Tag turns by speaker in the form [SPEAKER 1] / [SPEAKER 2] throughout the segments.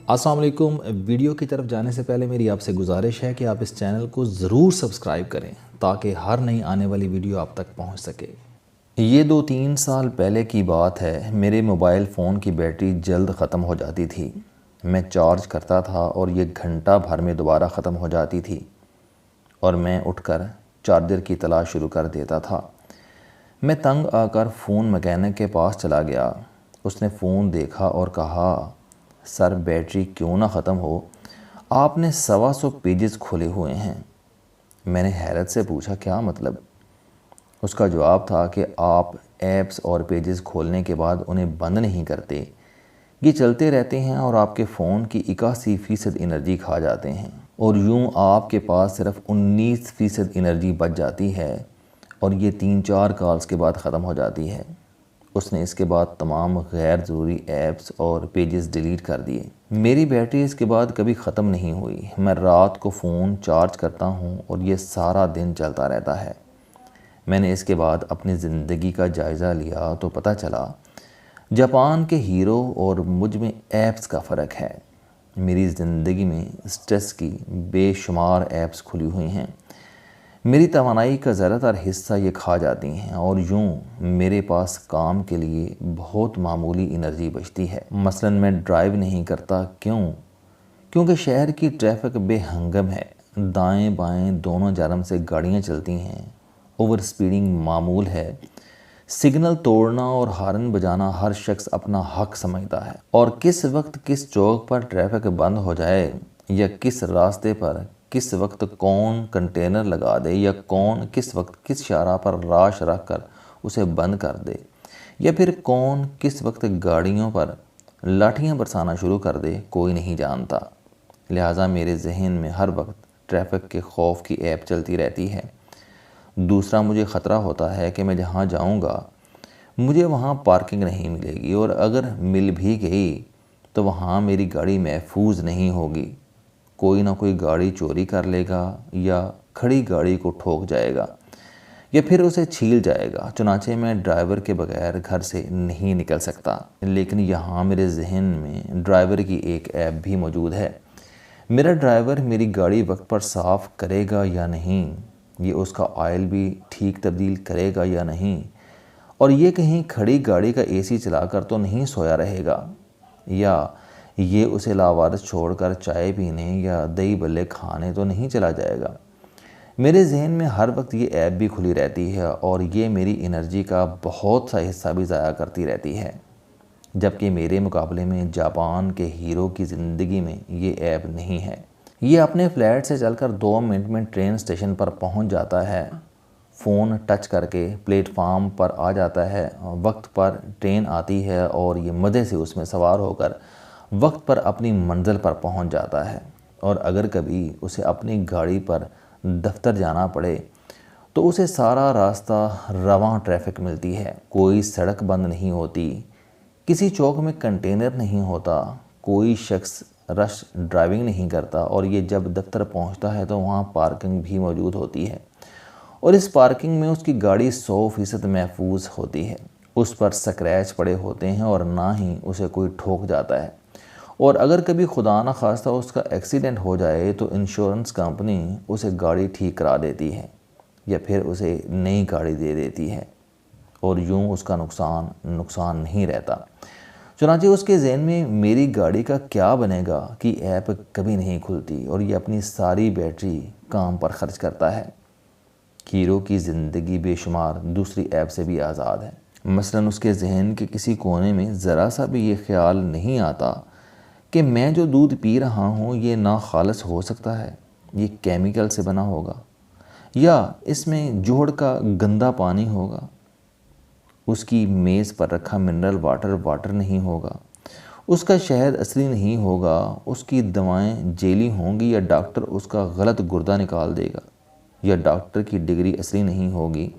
[SPEAKER 1] السلام علیکم۔ ویڈیو کی طرف جانے سے پہلے میری آپ سے گزارش ہے کہ آپ اس چینل کو ضرور سبسکرائب کریں تاکہ ہر نئی آنے والی ویڈیو آپ تک پہنچ سکے۔ یہ 2-3 سال پہلے کی بات ہے، میرے موبائل فون کی بیٹری جلد ختم ہو جاتی تھی۔ میں چارج کرتا تھا اور یہ گھنٹہ بھر میں دوبارہ ختم ہو جاتی تھی اور میں اٹھ کر چارجر کی تلاش شروع کر دیتا تھا۔ میں تنگ آ کر فون میکینک کے پاس چلا گیا۔ اس نے فون دیکھا اور کہا، سر بیٹری کیوں نہ ختم ہو، آپ نے 125 پیجز کھولے ہوئے ہیں۔ میں نے حیرت سے پوچھا، کیا مطلب؟ اس کا جواب تھا کہ آپ ایپس اور پیجز کھولنے کے بعد انہیں بند نہیں کرتے، یہ چلتے رہتے ہیں اور آپ کے فون کی 81% انرجی کھا جاتے ہیں، اور یوں آپ کے پاس صرف 19% انرجی بچ جاتی ہے اور یہ 3-4 کالز کے بعد ختم ہو جاتی ہے۔ اس نے اس کے بعد تمام غیر ضروری ایپس اور پیجز ڈیلیٹ کر دیے۔ میری بیٹری اس کے بعد کبھی ختم نہیں ہوئی۔ میں رات کو فون چارج کرتا ہوں اور یہ سارا دن چلتا رہتا ہے۔ میں نے اس کے بعد اپنی زندگی کا جائزہ لیا تو پتہ چلا جاپان کے ہیرو اور مجھ میں ایپس کا فرق ہے۔ میری زندگی میں سٹریس کی بے شمار ایپس کھلی ہوئی ہیں۔ میری توانائی کا زیادہ تر حصہ یہ کھا جاتی ہیں اور یوں میرے پاس کام کے لیے بہت معمولی انرجی بچتی ہے۔ مثلا میں ڈرائیو نہیں کرتا، کیونکہ شہر کی ٹریفک بے ہنگم ہے، دائیں بائیں دونوں جانب سے گاڑیاں چلتی ہیں، اوور سپیڈنگ معمول ہے، سگنل توڑنا اور ہارن بجانا ہر شخص اپنا حق سمجھتا ہے، اور کس وقت کس چوک پر ٹریفک بند ہو جائے یا کس راستے پر کس وقت کون کنٹینر لگا دے یا کون کس وقت کس شارع پر راش رکھ کر اسے بند کر دے یا پھر کون کس وقت گاڑیوں پر لاٹھیاں برسانا شروع کر دے، کوئی نہیں جانتا۔ لہٰذا میرے ذہن میں ہر وقت ٹریفک کے خوف کی ایپ چلتی رہتی ہے۔ دوسرا، مجھے خطرہ ہوتا ہے کہ میں جہاں جاؤں گا مجھے وہاں پارکنگ نہیں ملے گی، اور اگر مل بھی گئی تو وہاں میری گاڑی محفوظ نہیں ہوگی، کوئی نہ کوئی گاڑی چوری کر لے گا یا کھڑی گاڑی کو ٹھوک جائے گا یا پھر اسے چھیل جائے گا۔ چنانچہ میں ڈرائیور کے بغیر گھر سے نہیں نکل سکتا۔ لیکن یہاں میرے ذہن میں ڈرائیور کی ایک ایپ بھی موجود ہے۔ میرا ڈرائیور میری گاڑی وقت پر صاف کرے گا یا نہیں، یہ اس کا آئل بھی ٹھیک تبدیل کرے گا یا نہیں، اور یہ کہیں کھڑی گاڑی کا اے سی چلا کر تو نہیں سویا رہے گا، یا یہ اسے لاوارث چھوڑ کر چائے پینے یا دہی بلے کھانے تو نہیں چلا جائے گا۔ میرے ذہن میں ہر وقت یہ ایپ بھی کھلی رہتی ہے اور یہ میری انرجی کا بہت سا حصہ بھی ضائع کرتی رہتی ہے، جبکہ میرے مقابلے میں جاپان کے ہیرو کی زندگی میں یہ ایپ نہیں ہے۔ یہ اپنے فلیٹ سے چل کر 2 منٹ میں ٹرین اسٹیشن پر پہنچ جاتا ہے، فون ٹچ کر کے پلیٹ فارم پر آ جاتا ہے، وقت پر ٹرین آتی ہے اور یہ مزے سے اس میں سوار ہو کر وقت پر اپنی منزل پر پہنچ جاتا ہے۔ اور اگر کبھی اسے اپنی گاڑی پر دفتر جانا پڑے تو اسے سارا راستہ رواں ٹریفک ملتی ہے، کوئی سڑک بند نہیں ہوتی، کسی چوک میں کنٹینر نہیں ہوتا، کوئی شخص رش ڈرائیونگ نہیں کرتا، اور یہ جب دفتر پہنچتا ہے تو وہاں پارکنگ بھی موجود ہوتی ہے، اور اس پارکنگ میں اس کی گاڑی 100% محفوظ ہوتی ہے، اس پر سکریچ پڑے ہوتے ہیں اور نہ ہی اسے کوئی ٹھوک جاتا ہے، اور اگر کبھی خدا نہ خواستہ اس کا ایکسیڈنٹ ہو جائے تو انشورنس کمپنی اسے گاڑی ٹھیک کرا دیتی ہے یا پھر اسے نئی گاڑی دے دیتی ہے، اور یوں اس کا نقصان نہیں رہتا۔ چنانچہ اس کے ذہن میں میری گاڑی کا کیا بنے گا کہ ایپ کبھی نہیں کھلتی اور یہ اپنی ساری بیٹری کام پر خرچ کرتا ہے۔ ہیرو کی زندگی بے شمار دوسری ایپ سے بھی آزاد ہے۔ مثلا اس کے ذہن کے کسی کونے میں ذرا سا بھی یہ خیال نہیں آتا کہ میں جو دودھ پی رہا ہوں یہ ناخالص ہو سکتا ہے، یہ کیمیکل سے بنا ہوگا، یا اس میں جوہر کا گندا پانی ہوگا، اس کی میز پر رکھا منرل واٹر نہیں ہوگا، اس کا شہد اصلی نہیں ہوگا، اس کی دوائیں جیلی ہوں گی، یا ڈاکٹر اس کا غلط گردہ نکال دے گا، یا ڈاکٹر کی ڈگری اصلی نہیں ہوگی،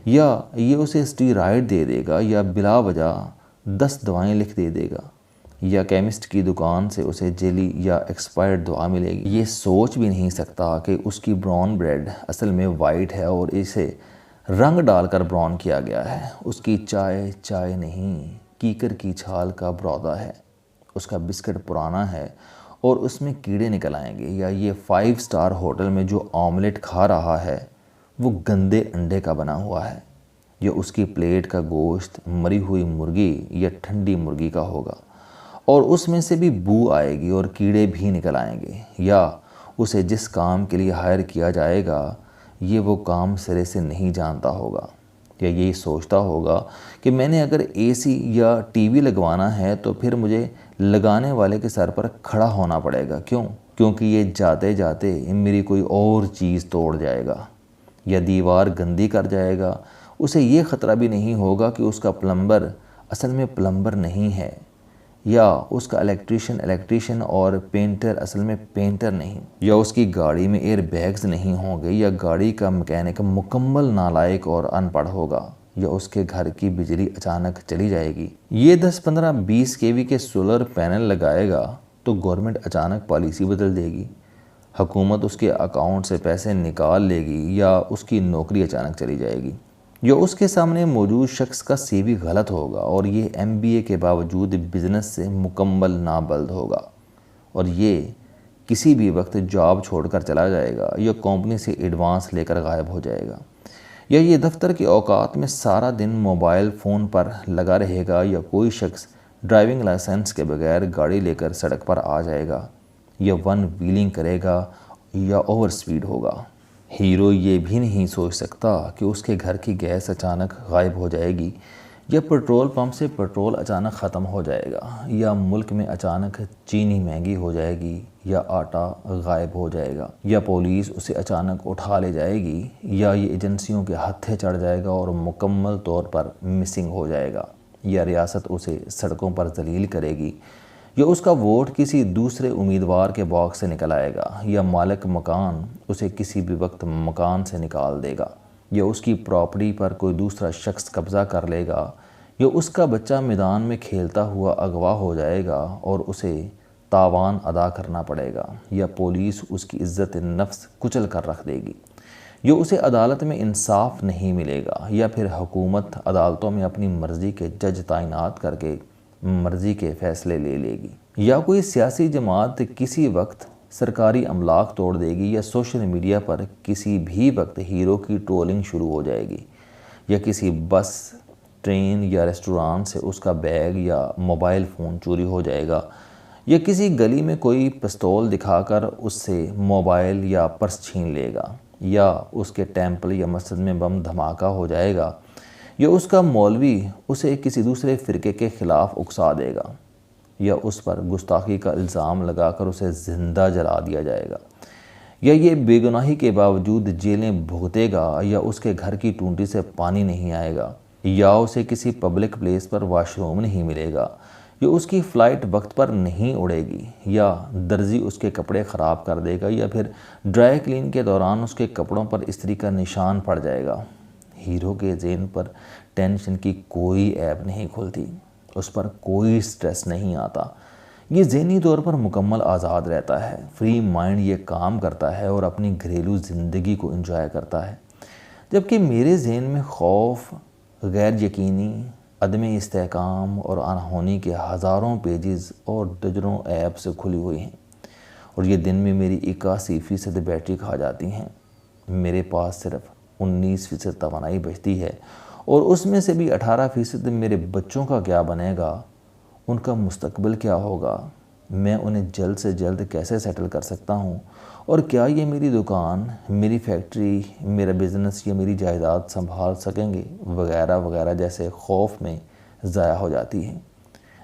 [SPEAKER 1] یا یہ اسے اسٹیرائڈ دے دے گا، یا بلا وجہ 10 دوائیں لکھ دے گا، یا کیمسٹ کی دکان سے اسے جیلی یا ایکسپائرڈ دوا ملے گی۔ یہ سوچ بھی نہیں سکتا کہ اس کی براؤن بریڈ اصل میں وائٹ ہے اور اسے رنگ ڈال کر براؤن کیا گیا ہے، اس کی چائے نہیں کیکر کی چھال کا برودہ ہے، اس کا بسکٹ پرانا ہے اور اس میں کیڑے نکل آئیں گے، یا یہ 5 اسٹار ہوٹل میں جو آملیٹ کھا رہا ہے وہ گندے انڈے کا بنا ہوا ہے، یا اس کی پلیٹ کا گوشت مری ہوئی مرغی یا ٹھنڈی مرغی کا ہوگا اور اس میں سے بھی بو آئے گی اور کیڑے بھی نکل آئیں گے، یا اسے جس کام کے لیے ہائر کیا جائے گا یہ وہ کام سرے سے نہیں جانتا ہوگا، یا یہی سوچتا ہوگا کہ میں نے اگر اے سی یا ٹی وی لگوانا ہے تو پھر مجھے لگانے والے کے سر پر کھڑا ہونا پڑے گا، کیونکہ یہ جاتے جاتے میری کوئی اور چیز توڑ جائے گا یا دیوار گندی کر جائے گا۔ اسے یہ خطرہ بھی نہیں ہوگا کہ اس کا پلمبر اصل میں پلمبر نہیں ہے، یا اس کا الیکٹریشین اور پینٹر اصل میں پینٹر نہیں، یا اس کی گاڑی میں ایئر بیگز نہیں ہوں گے، یا گاڑی کا مکینک مکمل نالائق اور ان پڑھ ہوگا، یا اس کے گھر کی بجلی اچانک چلی جائے گی۔ یہ 10 15 20 kV کے سولر پینل لگائے گا تو گورنمنٹ اچانک پالیسی بدل دے گی، حکومت اس کے اکاؤنٹ سے پیسے نکال لے گی، یا اس کی نوکری اچانک چلی جائے گی، یا اس کے سامنے موجود شخص کا سی وی غلط ہوگا اور یہ MBA کے باوجود بزنس سے مکمل نابلد ہوگا اور یہ کسی بھی وقت جاب چھوڑ کر چلا جائے گا، یا کمپنی سے ایڈوانس لے کر غائب ہو جائے گا، یا یہ دفتر کے اوقات میں سارا دن موبائل فون پر لگا رہے گا، یا کوئی شخص ڈرائیونگ لائسنس کے بغیر گاڑی لے کر سڑک پر آ جائے گا، یا ون ویلنگ کرے گا، یا اوور سپیڈ ہوگا۔ ہیرو یہ بھی نہیں سوچ سکتا کہ اس کے گھر کی گیس اچانک غائب ہو جائے گی، یا پیٹرول پمپ سے پیٹرول اچانک ختم ہو جائے گا، یا ملک میں اچانک چینی مہنگی ہو جائے گی، یا آٹا غائب ہو جائے گا، یا پولیس اسے اچانک اٹھا لے جائے گی، یا یہ ایجنسیوں کے ہتھے چڑھ جائے گا اور مکمل طور پر مسنگ ہو جائے گا، یا ریاست اسے سڑکوں پر ذلیل کرے گی، یا اس کا ووٹ کسی دوسرے امیدوار کے باکس سے نکل آئے گا، یا مالک مکان اسے کسی بھی وقت مکان سے نکال دے گا، یا اس کی پراپرٹی پر کوئی دوسرا شخص قبضہ کر لے گا، یا اس کا بچہ میدان میں کھیلتا ہوا اغوا ہو جائے گا اور اسے تاوان ادا کرنا پڑے گا، یا پولیس اس کی عزت نفس کچل کر رکھ دے گی، یا اسے عدالت میں انصاف نہیں ملے گا، یا پھر حکومت عدالتوں میں اپنی مرضی کے جج تعینات کر کے مرضی کے فیصلے لے لے گی، یا کوئی سیاسی جماعت کسی وقت سرکاری املاک توڑ دے گی، یا سوشل میڈیا پر کسی بھی وقت ہیرو کی ٹرولنگ شروع ہو جائے گی، یا کسی بس، ٹرین یا ریسٹوران سے اس کا بیگ یا موبائل فون چوری ہو جائے گا، یا کسی گلی میں کوئی پستول دکھا کر اس سے موبائل یا پرس چھین لے گا، یا اس کے ٹیمپل یا مسجد میں بم دھماکہ ہو جائے گا، یا اس کا مولوی اسے کسی دوسرے فرقے کے خلاف اکسا دے گا، یا اس پر گستاخی کا الزام لگا کر اسے زندہ جلا دیا جائے گا، یا یہ بے گناہی کے باوجود جیلیں بھگتے گا، یا اس کے گھر کی ٹونٹی سے پانی نہیں آئے گا، یا اسے کسی پبلک پلیس پر واش روم نہیں ملے گا، یا اس کی فلائٹ وقت پر نہیں اڑے گی، یا درزی اس کے کپڑے خراب کر دے گا، یا پھر ڈرائی کلین کے دوران اس کے کپڑوں پر استری کا نشان پڑ جائے گا۔ ہیرو کے ذہن پر ٹینشن کی کوئی ایب نہیں کھلتی، اس پر کوئی سٹریس نہیں آتا، یہ ذہنی طور پر مکمل آزاد رہتا ہے، فری مائنڈ یہ کام کرتا ہے اور اپنی گھریلو زندگی کو انجوائے کرتا ہے، جبکہ میرے ذہن میں خوف، غیر یقینی، عدم استحکام اور انہونی کے ہزاروں پیجز اور درجنوں ایپ سے کھلی ہوئی ہیں، اور یہ دن میں میری 81% بیٹری کھا جاتی ہیں۔ میرے پاس صرف 19% توانائی بچتی ہے، اور اس میں سے بھی 18% میرے بچوں کا کیا بنے گا، ان کا مستقبل کیا ہوگا، میں انہیں جلد سے جلد کیسے سیٹل کر سکتا ہوں، اور کیا یہ میری دکان، میری فیکٹری، میرا بزنس یا میری جائیداد سنبھال سکیں گے، وغیرہ وغیرہ جیسے خوف میں ضائع ہو جاتی ہیں۔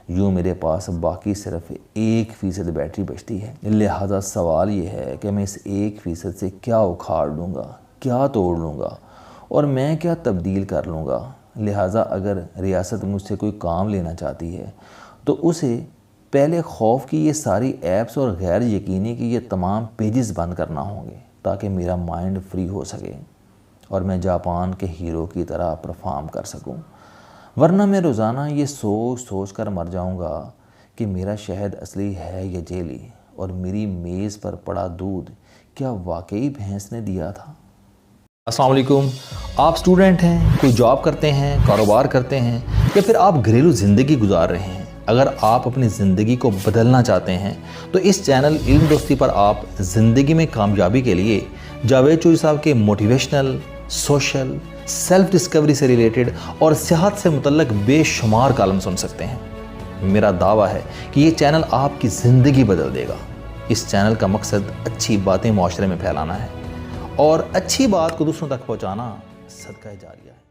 [SPEAKER 1] یوں میرے پاس باقی صرف 1% بیٹری بچتی ہے، لہٰذا سوال یہ ہے کہ میں اس 1% سے کیا اکھاڑ لوں گا، کیا توڑ لوں گا، اور میں کیا تبدیل کر لوں گا۔ لہٰذا اگر ریاست مجھ سے کوئی کام لینا چاہتی ہے تو اسے پہلے خوف کی یہ ساری ایپس اور غیر یقینی کی یہ تمام پیجز بند کرنا ہوں گے، تاکہ میرا مائنڈ فری ہو سکے اور میں جاپان کے ہیرو کی طرح پرفارم کر سکوں، ورنہ میں روزانہ یہ سوچ سوچ کر مر جاؤں گا کہ میرا شہد اصلی ہے یا جیلی، اور میری میز پر پڑا دودھ کیا واقعی بھینس نے دیا تھا۔ السلام علیکم، آپ اسٹوڈنٹ ہیں، کوئی جاب کرتے ہیں، کاروبار کرتے ہیں، یا پھر آپ گھریلو زندگی گزار رہے ہیں۔ اگر آپ اپنی زندگی کو بدلنا چاہتے ہیں تو اس چینل علم دوستی پر آپ زندگی میں کامیابی کے لیے جاوید چوہری صاحب کے موٹیویشنل، سوشل، سیلف ڈسکوری سے ریلیٹڈ اور صحت سے متعلق بے شمار کالم سن سکتے ہیں۔ میرا دعویٰ ہے کہ یہ چینل آپ کی زندگی بدل دے گا۔ اس چینل کا مقصد اچھی باتیں معاشرے میں پھیلانا ہے اور اچھی بات کو دوسروں تک پہنچانا صدقہ جاریہ ہے۔